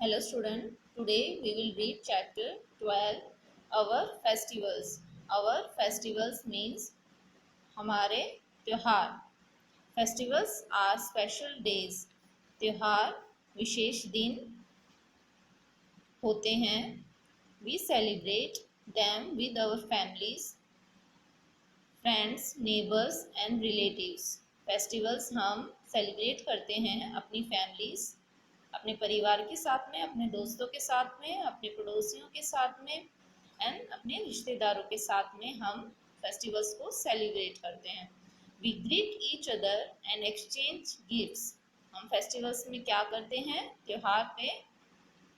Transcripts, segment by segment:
Hello student, today we will read chapter 12 our festivals. Our festivals means हमारे त्योहार. Festivals are special days. त्योहार विशेष दिन होते हैं. We celebrate them with our families, friends, neighbors and relatives. Festivals हम celebrate करते हैं अपनी families, अपने परिवार के साथ में, अपने दोस्तों के साथ में, अपने पड़ोसियों के साथ में एंड अपने रिश्तेदारों के साथ में हम फेस्टिवल्स को सेलिब्रेट करते हैं. We greet each other and exchange gifts. हम फेस्टिवल्स में क्या करते हैं? त्योहार पे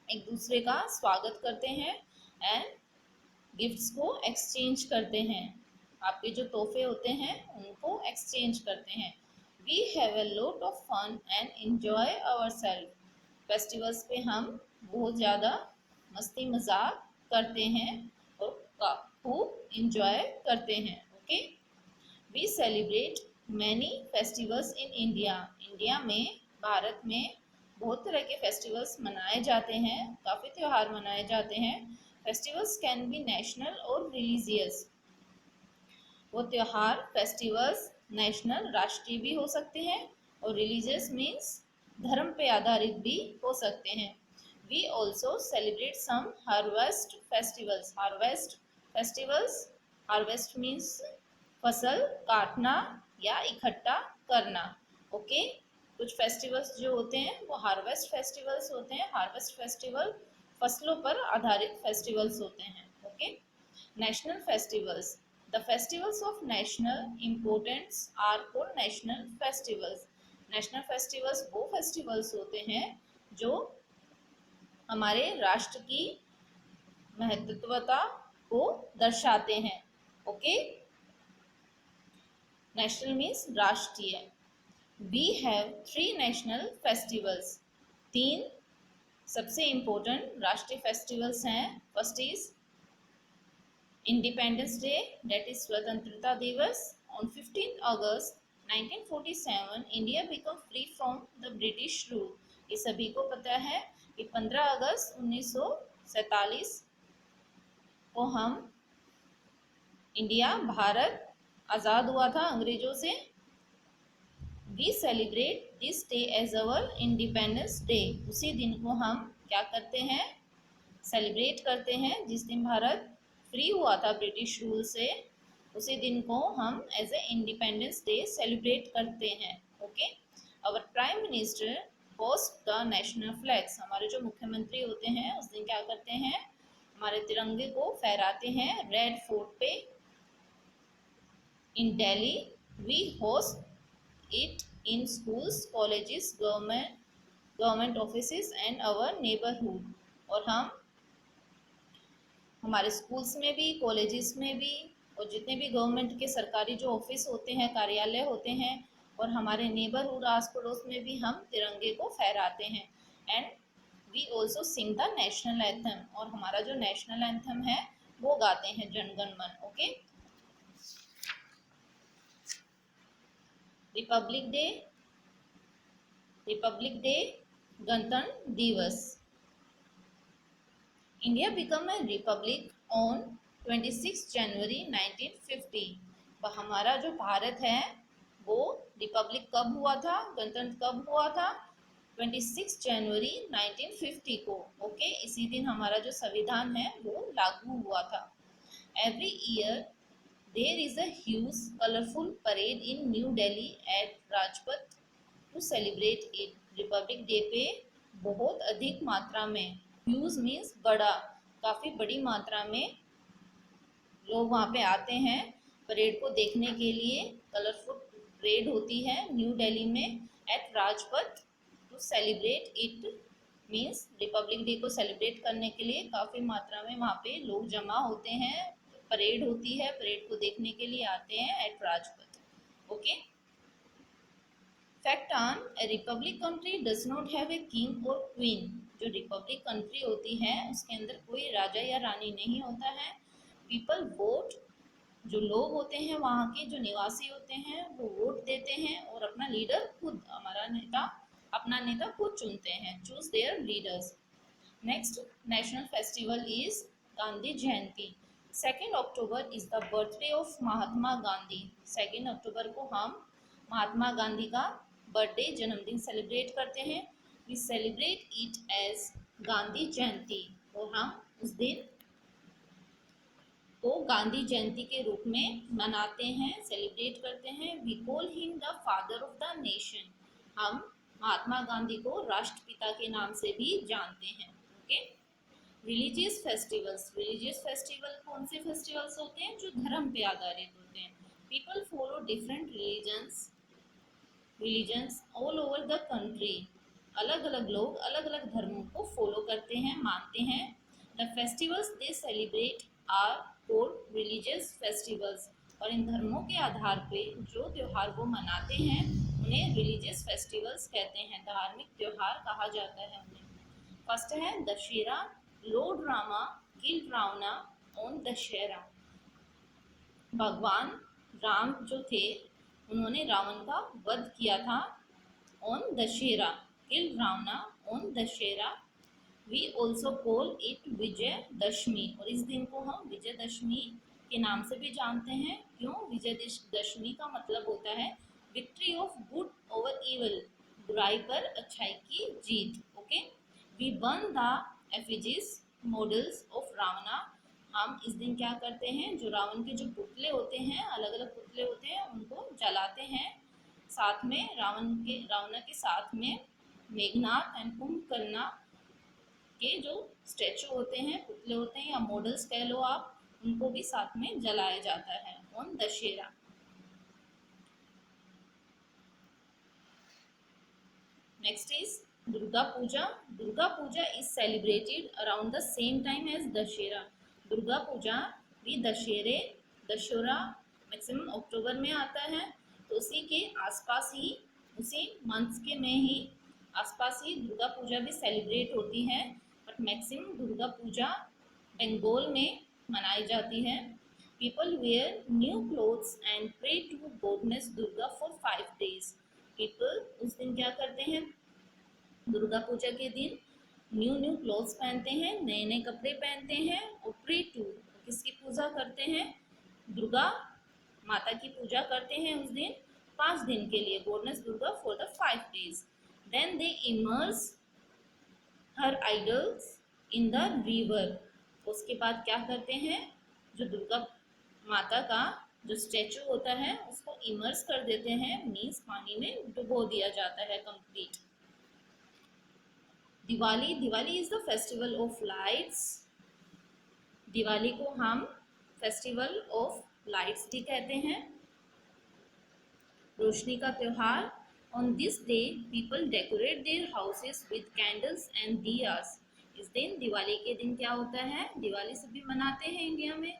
एक दूसरे का स्वागत करते हैं एंड गिफ्ट्स को एक्सचेंज करते हैं. आपके जो तोहफे होते हैं उनको एक्सचेंज करते हैं. We have a lot of fun and enjoy our self. Festivals पे हम बहुत ज़्यादा मस्ती मजाक करते हैं और खूब इंजॉय करते हैं. Okay, we celebrate many festivals in India. India में, भारत में बहुत तरह के फेस्टिवल्स मनाए जाते हैं, काफ़ी त्यौहार मनाए जाते हैं. फेस्टिवल्स कैन बी नेशनल और रिलीजियस. वो त्यौहार फेस्टिवल्स नेशनल राष्ट्रीय भी हो सकते हैं और रिलीजियस मीन्स धर्म पे आधारित भी हो सकते हैं. We also celebrate some harvest festivals. Harvest festivals, harvest means फसल काटना या इकट्ठा करना. ओके, कुछ फेस्टिवल्स जो होते हैं वो हार्वेस्ट फेस्टिवल्स होते हैं. हार्वेस्ट फेस्टिवल फसलों पर आधारित फेस्टिवल्स होते हैं. Okay, national festivals. The festivals of national importance are called national festivals. National festivals वो festivals होते हैं जो हमारे राष्ट्र की महत्वता को दर्शाते हैं. ओके, नेशनल मीन्स राष्ट्रीय. We have 3 national festivals. 3 सबसे इम्पोर्टेंट राष्ट्रीय फेस्टिवल्स हैं. First is Independence Day, that is स्वतंत्रता दिवस. On 15 August 1947 India became free from the British rule. ये सभी को पता है कि 15 अगस्त 1947 को हम इंडिया, भारत आज़ाद हुआ था अंग्रेजों से. We celebrate this day as our Independence Day. उसी दिन को हम क्या करते हैं? सेलिब्रेट करते हैं. जिस दिन भारत फ्री हुआ था ब्रिटिश रूल से, उसी दिन को हम as a independence day celebrate करते हैं. Okay, our prime minister host the national flags. हमारे जो मुख्यमंत्री होते हैं उस दिन क्या करते हैं? हमारे तिरंगे को फहराते हैं रेड फोर्ट पे in Delhi. We host it in schools, colleges, government offices and our neighbourhood. और हम हमारे स्कूल्स में भी, कॉलेजेस में भी और जितने भी गवर्नमेंट के सरकारी जो ऑफिस होते हैं, कार्यालय होते हैं और हमारे नेबरहुड आस पड़ोस में भी हम तिरंगे को फहराते हैं. And we also sing the national anthem. और हमारा जो नेशनल एंथम है वो गाते हैं, जनगण मन. Okay, Republic day. Republic day गणतंत्र दिवस. India became a republic on 26 जनवरी 1950. हमारा जो भारत है वो रिपब्लिक कब हुआ था, गणतंत्र कब हुआ था? 26 जनवरी 1950 को. ओके, इसी दिन हमारा जो संविधान है वो लागू हुआ था. Every year there is a huge colourful parade in New Delhi at Rajpath to celebrate it. Republic day पे बहुत अधिक मात्रा में, ह्यूज मीन्स बड़ा, काफ़ी बड़ी मात्रा में लोग वहाँ पे आते हैं परेड को देखने के लिए. कलरफुल परेड होती है न्यू दिल्ली में at Rajpath to celebrate it. Means republic day को सेलिब्रेट करने के लिए काफ़ी मात्रा में वहाँ पे लोग जमा होते हैं. परेड होती है, परेड को देखने के लिए आते हैं at Rajpath. Okay, fact on a republic country does not have a king और क्वीन. जो रिपब्लिक कंट्री होती है उसके अंदर कोई राजा या रानी नहीं होता है. People vote. जो लोग होते हैं वहाँ के जो निवासी होते हैं वो वोट देते हैं और अपना लीडर खुद, हमारा नेता, अपना नेता खुद चुनते हैं. Choose their leaders. Next national festival is Gandhi Jayanti. 2 October is the birthday of Mahatma Gandhi. 2 अक्टूबर को हम महात्मा गांधी का बर्थडे जन्मदिन सेलिब्रेट करते हैं। We celebrate it as Gandhi Jayanti, और हम उस दिन को गांधी जयंती के रूप में मनाते हैं, सेलिब्रेट करते हैं। We call him the father of the nation. हम महात्मा गांधी को राष्ट्रपिता के नाम से भी जानते हैं। Okay. Religious festivals. Religious festival कौन से फेस्टिवल्स होते हैं? जो धर्म पे आधारित होते हैं। People follow different religions all over the country. अलग अलग लोग अलग अलग धर्मों को फॉलो करते हैं, मानते हैं। The festivals they celebrate are called religious festivals. और इन धर्मों के आधार पे जो त्यौहार वो मनाते हैं उन्हें रिलीजियस फेस्टिवल्स कहते हैं, धार्मिक त्यौहार कहा जाता है उन्हें। फर्स्ट है Dussehra. Lord Rama killed Ravana on Dussehra. भगवान राम जो थे उन्होंने रावण का वध किया था on Dussehra. Killed Ravana on Dussehra. We also call it Vijayadashami. और इस दिन को हम विजयदशमी के नाम से भी जानते हैं। क्यों? विजयदशमी का मतलब होता है victory of good over evil, बुराई पर अच्छाई की जीत। Okay. We burn the effigies models of Ravana. हम इस दिन क्या करते हैं? जो रावण के जो पुतले होते हैं, अलग अलग पुतले होते हैं, उनको जलाते हैं। साथ में रावण के साथ में मेघनाथ एंड कुंभकर्ण के जो स्टैचू होते हैं, पुतले होते हैं या मॉडल्स कह लो आप, उनको भी साथ में जलाया जाता है on Dussehra. Next is Durga Puja. Durga Puja is celebrated around the same time as Dussehra. Durga Puja भी दशहरा मैक्सिमम अक्टूबर में आता है, तो उसी के आसपास ही, उसी मंथ के में ही आसपास ही दुर्गा पूजा भी सेलिब्रेट होती है। बट मैक्सिमम दुर्गा पूजा बंगाल में मनाई जाती है। People wear new clothes and pray to goddess Durga for 5 days। People उस दिन क्या करते हैं? दुर्गा पूजा के दिन न्यू क्लोथ्स पहनते हैं, नए नए कपड़े पहनते हैं, और प्रे टू, किसकी पूजा करते हैं? दुर्गा माता की पूजा करते हैं उस दिन 5 दिन के लिए, goddess Durga for the 5 days। Then they immerse her idols in the river. उसके बाद क्या करते हैं? जो दुर्गा माता का जो स्टैचू होता है उसको इमर्स कर देते हैं, मीन्स पानी में डुबो दिया जाता है complete. Diwali. Diwali is the festival of lights. Diwali को हम फेस्टिवल ऑफ लाइट्स भी कहते हैं, रोशनी का त्योहार। On this day people decorate their houses with candles and diyas. इस दिन, दिवाली के दिन क्या होता है? दिवाली सभी मनाते हैं इंडिया में।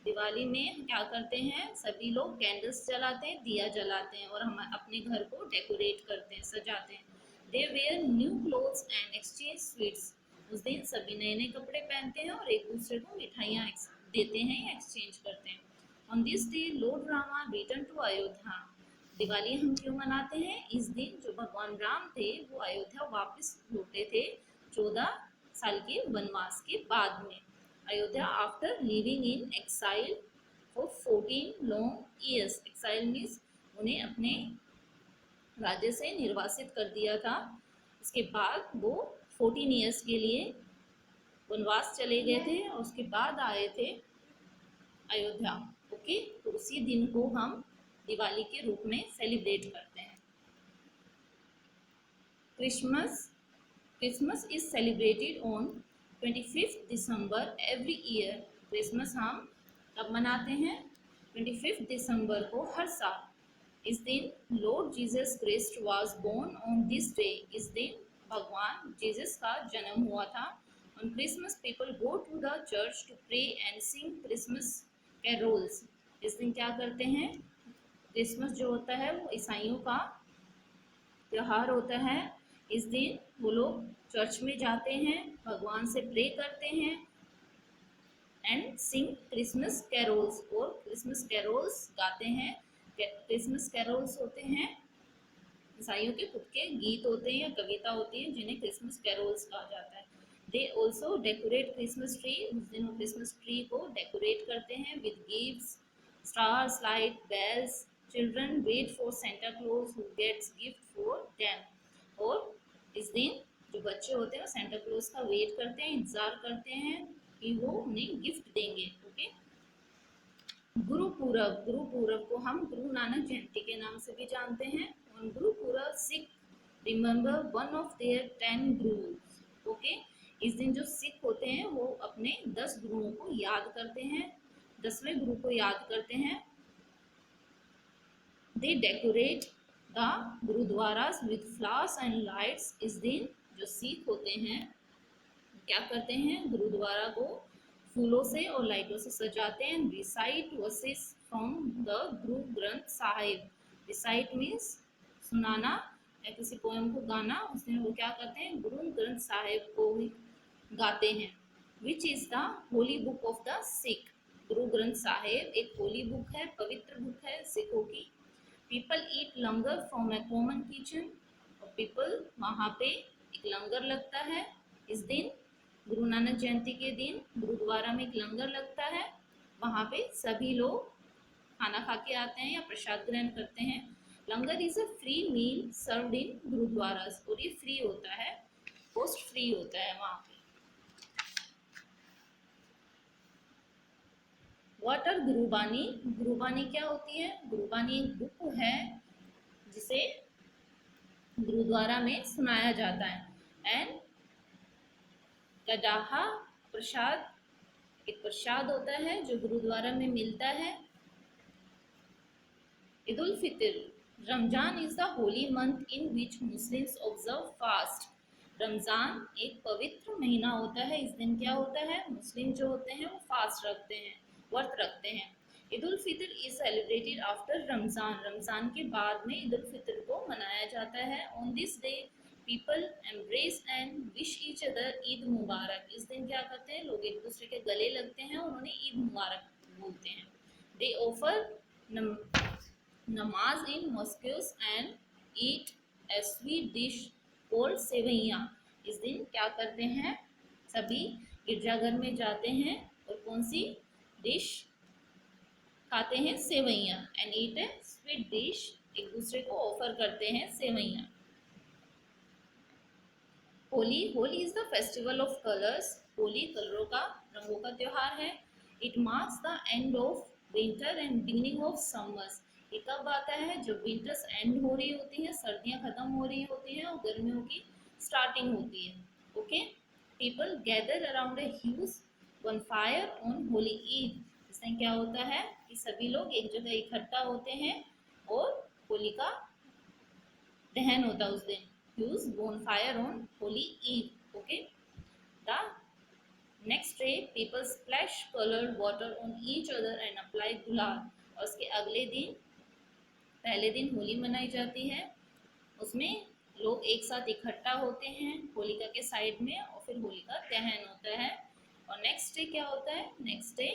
दिवाली में क्या करते हैं? सभी लोग कैंडल्स जलाते हैं, दिया जलाते हैं, और हम अपने घर को डेकोरेट करते हैं, सजाते हैं। They wear new clothes and exchange sweets. उस दिन सभी नए नए कपड़े पहनते हैं और एक दूसरे को मिठाइयाँ देते हैं या एक्सचेंज करते हैं। On this day lord Rama return to Ayodhya. Diwali हम क्यों मनाते हैं? इस दिन जो भगवान राम थे वो अयोध्या वापस लौटे थे 14 साल के वनवास के बाद में। Ayodhya after living in exile for 14 long years. Exile means उन्हें अपने राज्य से निर्वासित कर दिया था। उसके बाद वो 14 ईयर्स के लिए वनवास चले गए थे और उसके बाद आए थे अयोध्या। ओके। तो उसी दिन को हम दिवाली के रूप में सेलिब्रेट करते हैं। Christmas. Christmas is celebrated on 25 December every year. Christmas हम कब मनाते हैं? 25 दिसंबर को हर साल। इस दिन lord Jesus Christ was born on this day. इस दिन भगवान जीसस का जन्म हुआ था। On Christmas people go to the church to pray and sing Christmas carols. इस दिन क्या करते हैं? क्रिसमस जो होता है वो ईसाइयों का त्यौहार होता है। इस दिन वो लोग चर्च में जाते हैं, भगवान से प्रे करते हैं एंड सिंग क्रिसमस कैरोल्स, और क्रिसमस कैरोल्स गाते हैं। क्रिसमस कैरोल्स होते हैं ईसाइयों के खुद के गीत होते हैं या कविता होती है जिन्हें क्रिसमस कैरोल्स कहा जाता है। They also decorate Christmas tree, उस दिन वो क्रिसमस ट्री को डेकोरेट करते हैं with gifts, stars, light, bells. Children wait for Santa Claus who gets gift for them. और इस दिन जो बच्चे होते हैं वो सेंटा क्लॉज का वेट करते हैं, इंतजार करते हैं कि वो उन्हें गिफ्ट देंगे. ओके. गुरुपूरब, गुरुपूरब को हम गुरु नानक जयंती के नाम से भी जानते हैं. On Gurpurab Sikh remember one of their 10 gurus. Okay. इस दिन जो सिख होते हैं वो अपने 10 गुरुओं को याद करते हैं, 10वें गुरु को याद करते हैं. They decorate the gurdwaras with flowers and lights. इस दिन जो सिख होते हैं क्या करते हैं, गुरुद्वारा को फूलों से और लाइटों से सजाते हैं. Recite versus from the Guru Granth Sahib. Recite means सुनाना या किसी पोएम को गाना. उस दिन वो क्या करते हैं, गुरु ग्रंथ साहिब को ही गाते हैं. Which is the Holi book of the Sikh. Guru Granth Sahib एक होली बुक है, पवित्र बुक है सिखों की. People eat langar from A common kitchen. और पीपल वहाँ पे एक लंगर लगता है. इस दिन गुरु नानक जयंती के दिन गुरुद्वारा में एक लंगर लगता है. वहाँ पे सभी लोग खाना खा के आते हैं या प्रसाद ग्रहण करते हैं. Langar is a free meal served in gurdwara. और ये फ्री होता है, कॉस्ट फ्री होता है वहाँ पे. What are Gurbani. गुरुबानी क्या होती है, गुरुबानी एक बुक है जिसे गुरुद्वारा में सुनाया जाता है. एंड कडाहा प्रसाद एक प्रसाद होता है जो गुरुद्वारा में मिलता है. Eid ul Fitr. Ramzan is the holy month in which Muslims observe fast. Ramzan एक पवित्र महीना होता है. इस दिन क्या होता है, मुस्लिम जो होते हैं वो फास्ट रखते हैं, व्रत रखते हैं. Eid ul Fitr is celebrated after Ramzan. Ramzan के बाद में ईद उल फितर को मनाया जाता है. On this day people embrace and wish each other Eid Mubarak. इस दिन क्या करते हैं, लोग एक दूसरे के गले लगते हैं और उन्हें ईद मुबारक बोलते हैं. They offer namaz in mosques and eat a sweet dish called sevaiyan. इस दिन क्या करते हैं, सभी गिरजाघर में जाते हैं और कौन सी डिश खाते हैं, sewaiya. And eat a sweet dish, एक दूसरे को ऑफर करते हैं sewaiya. Holi. Holi is the festival of colours. Holi कलरों का, रंगों का त्योहार है. It marks the end of winter and beginning of summers. ये कब आता है, जब विंटर्स एंड हो रही होती है, सर्दियां खत्म हो रही होती हैं और गर्मियों की स्टार्टिंग होती है. Okay. People gather around a huge bonfire on Holi eve. इसमें क्या होता है कि सभी लोग एक जगह इकट्ठा होते हैं और होली का दहन होता है उस दिन. use bonfire on holy eve. Okay. The next day people splash colored water on each other and apply गुलाल. और उसके अगले दिन, पहले दिन होली मनाई जाती है, उसमें लोग एक साथ इकट्ठा होते हैं होलिका के साइड में और फिर होलिका दहन होता है. और नेक्स्ट डे क्या होता है, नेक्स्ट डे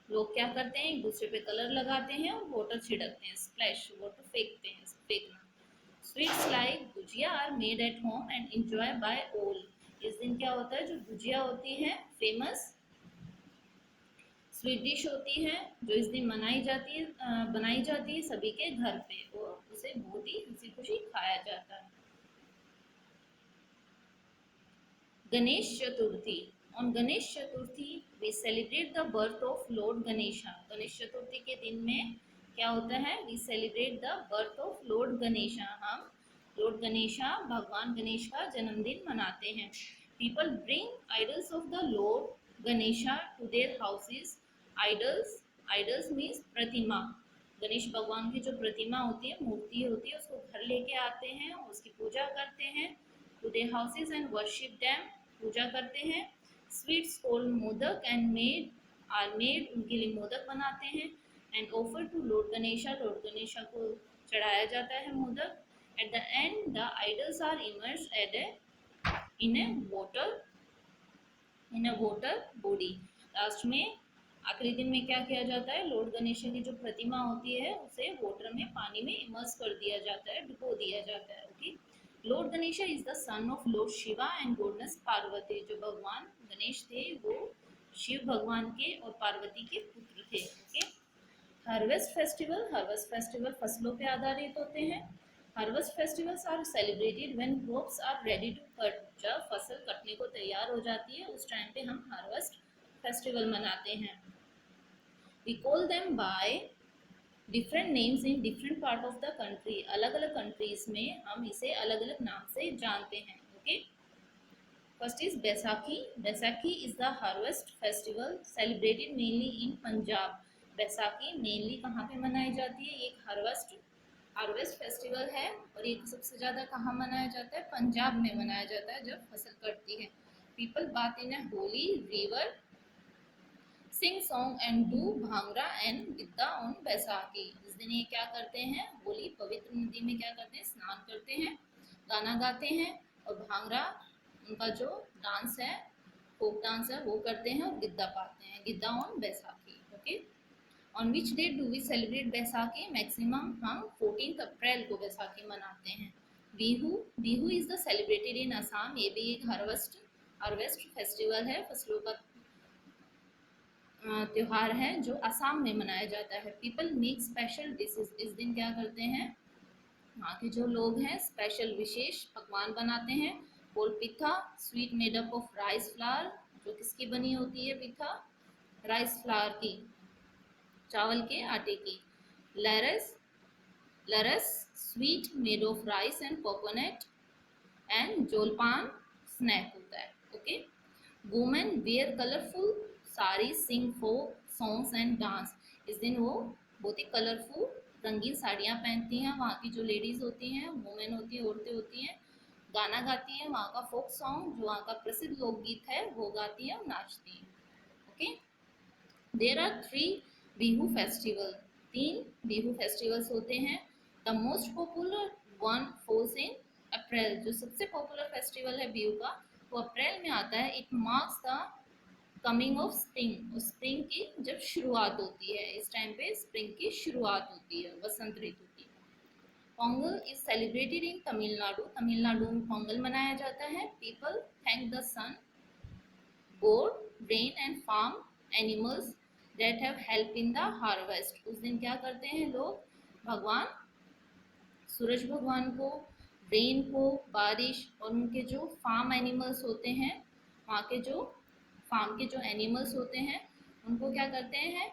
लोग क्या करते हैं, एक दूसरे पे कलर लगाते हैं और वाटर छिड़कते हैं. स्प्लैश, वाटर फेंकते हैं, फेंकना. Sweets like gujiya are made at home and enjoy by all. इस दिन क्या होता है, जो गुजिया होती है फेमस स्वीट डिश होती है जो इस दिन बनाई जाती है सभी के घर पे और उसे बहुत ही हंसी खुशी खाया जाता है. Ganesh Chaturthi. On Ganesh Chaturthi we celebrate the birth of lord Ganesha. Ganesh Chaturthi के दिन में क्या होता है, we celebrate the birth of lord Ganesha. हम लॉर्ड गणेशा, भगवान गणेश का जन्मदिन मनाते हैं. People bring idols of the lord Ganesha to their houses. Idols means प्रतिमा. गणेश भगवान की जो प्रतिमा होती है, मूर्ति होती है, उसको घर लेके आते हैं, उसकी पूजा करते हैं. To their houses and worship them, पूजा करते हैं. Sweets called modak and made, उनके लिए मोदक बनाते हैं. And offer to lord Ganesha, lord Ganesha को चढ़ाया जाता है modak. At the end the idols are immersed in a water body. Last में आखिरी दिन में क्या किया जाता है, लॉर्ड गणेशा की जो प्रतिमा होती है उसे वाटर में, पानी में इमर्स कर दिया जाता है, डुबो दिया जाता है. Okay. Lord Ganesha is the son of Lord Shiva and goddess Parvati. जो भगवान गणेश थे वो शिव भगवान के और पार्वती के पुत्र थे। ओके। हार्वेस्ट फेस्टिवल फसलों पे आधारित होते हैं। Harvest festivals are celebrated when crops are ready to cut. जब फसल कटने को तैयार हो जाती है उस टाइम पे हम हार्वेस्ट फेस्टिवल मनाते हैं। We call them by different names in different part of the country. अलग अलग कंट्रीज में हम इसे अलग अलग नाम से जानते हैं। Okay. First is Baisakhi. Baisakhi is the harvest festival celebrated mainly in Punjab. Baisakhi mainly कहाँ पे मनाई जाती है? एक हार्वेस्ट फेस्टिवल है और ये सबसे ज़्यादा कहाँ मनाया जाता है? पंजाब में मनाया जाता है जब फसल कटती है। People bath in a Holi river, sing song and do bhangra and Giddha on Baisakhi. इस दिन ये क्या करते हैं? होली पवित्र नदी में क्या करते हैं? स्नान करते हैं, गाना गाते हैं और भांगड़ा उनका जो डांस है, फोक डांस है, वो करते हैं और गिद्दा पाते हैं। Giddha on Baisakhi. Okay. On which day do we celebrate Baisakhi? Maximum हम 14 अप्रैल को बैसाखी मनाते हैं। Bihu. Bihu is the celebrated in Assam. ये भी एक हार्वेस्ट फेस्टिवल है, फसलों का त्योहार है जो असम में मनाया जाता है। People make special dishes. इस दिन क्या करते हैं? वहाँ के जो लोग हैं स्पेशल विशेष पकवान बनाते हैं। Kol pitha, sweet made up of rice flour. जो किसकी बनी होती है पिठा? राइस फ्लावर की, चावल के आटे की। Larus, larus sweet made of rice and coconut. And jolpan snack होता है। Okay. Women wear colourful sari, sing folk songs and dance. इस दिन वो बहुत ही कलरफुल रंगीन साड़ियाँ पहनती हैं। वहाँ की जो लेडीज़ होती हैं, वुमेन होती हैं, औरतें होती हैं, गाना गाती हैं। वहाँ का फोक सॉन्ग जो वहाँ का प्रसिद्ध लोकगीत है वो गाती हैं और नाचती हैं। Okay. There are 3 Bihu festival. 3 Bihu festivals होते हैं। The most popular one falls in April. जो सबसे पॉपुलर फेस्टिवल है बिहू का वो अप्रैल में आता है। It marks the coming of spring. Spring की जब शुरुआत होती है, इस टाइम पे स्प्रिंग की शुरुआत होती है, वसंत ऋतु की। Pongal is celebrated in Tamil Nadu. Tamil Nadu में पोंगल मनाया जाता है। People thank the sun, god, rain and farm animals that have help in the harvest. उस दिन क्या करते हैं लोग? भगवान सूरज भगवान को, रेन को, बारिश और उनके जो फार्म एनिमल्स होते हैं, वहाँ के जो फार्म के जो एनिमल्स होते हैं उनको क्या करते हैं?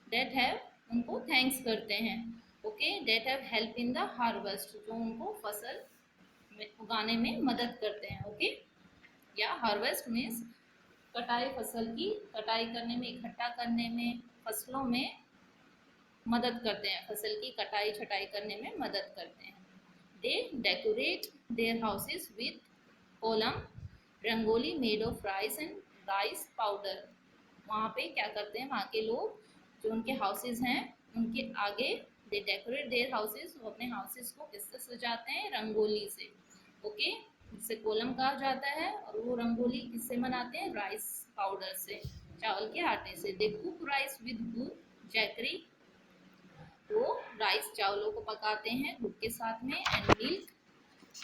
डेट हैव, उनको थैंक्स करते हैं। Okay. That have help in the harvest, जो उनको फसल उगाने में मदद करते हैं। ओके। या हार्वेस्ट मीन्स कटाई, फसल की कटाई करने में, इकट्ठा करने में, फसलों में मदद करते हैं, फसल की कटाई छटाई करने में मदद करते हैं। They decorate their houses with kolam, rangoli made of rice and rice powder. वहाँ पे क्या करते हैं? वहाँ के लोग जो उनके हाउसेस हैं उनके आगे दे डेकोरेट देयर हाउसेस, वो अपने हाउसेस को किससे सजाते हैं? रंगोली से। ओके। जिसे कोलम कहा जाता है और वो रंगोली किससे बनाते हैं? राइस पाउडर से, चावल के आटे से। दे कुक राइस विद गुड़, जैकरी। वो राइस चावलों को पकाते हैं गुड़ के साथ में, एंड मिल्क,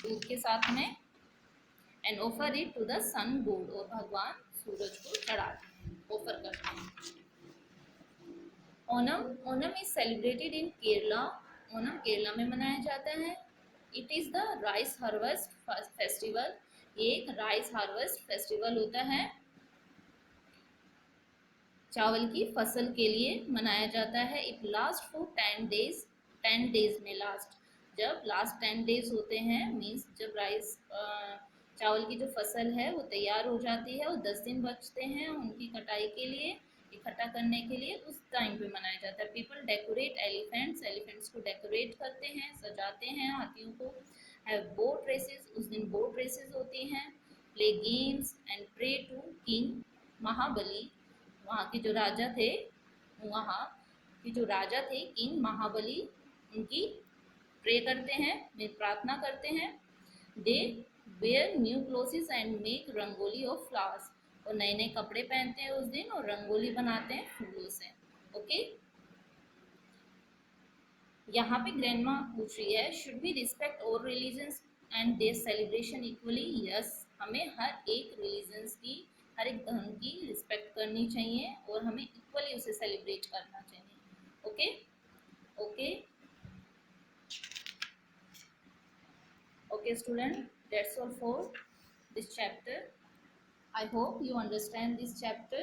दूध के साथ में, and offer it to the sun god. और भगवान सूरज को चढ़ाते हैं, ऑफर करते हैं। Onam. Onam is celebrated in Kerala. Onam Kerala में मनाया जाता है। It is the rice harvest festival. ये एक राइस हार्वेस्ट फेस्टिवल होता है, चावल की फसल के लिए मनाया जाता है। It last for 10 days. 10 days में लास्ट, जब लास्ट 10 डेज होते हैं, मीन्स जब राइस चावल की जो फसल है वो तैयार हो जाती है और 10 दिन बचते हैं उनकी कटाई के लिए, इकट्ठा करने के लिए, उस टाइम पे मनाया जाता है। People decorate elephants. एलिफेंट्स को डेकोरेट करते हैं, सजाते हैं, हाथियों को। Have boat races. उस दिन बोट रेसेस होती हैं। Play games and pray to king Mahabali. वहाँ के जो राजा थे, वहाँ के जो राजा थे किंग महाबली, उनकी प्रे करते हैं, प्रार्थना करते हैं। They wear new clothes and make rangoli of flowers. और नए नए कपड़े पहनते हैं उस दिन और रंगोली बनाते हैं फूलों से। ओके। यहाँ पे ग्रैंडमा पूछ रही है, शुड वी रिस्पेक्ट और religions and their celebration equally, yes, हमें हर एक रिलीजन्स की, हर एक धर्म की रिस्पेक्ट करनी चाहिए और हमें इक्वली उसे सेलिब्रेट करना चाहिए. Okay okay okay student, that's all for this chapter. I hope you understand this chapter.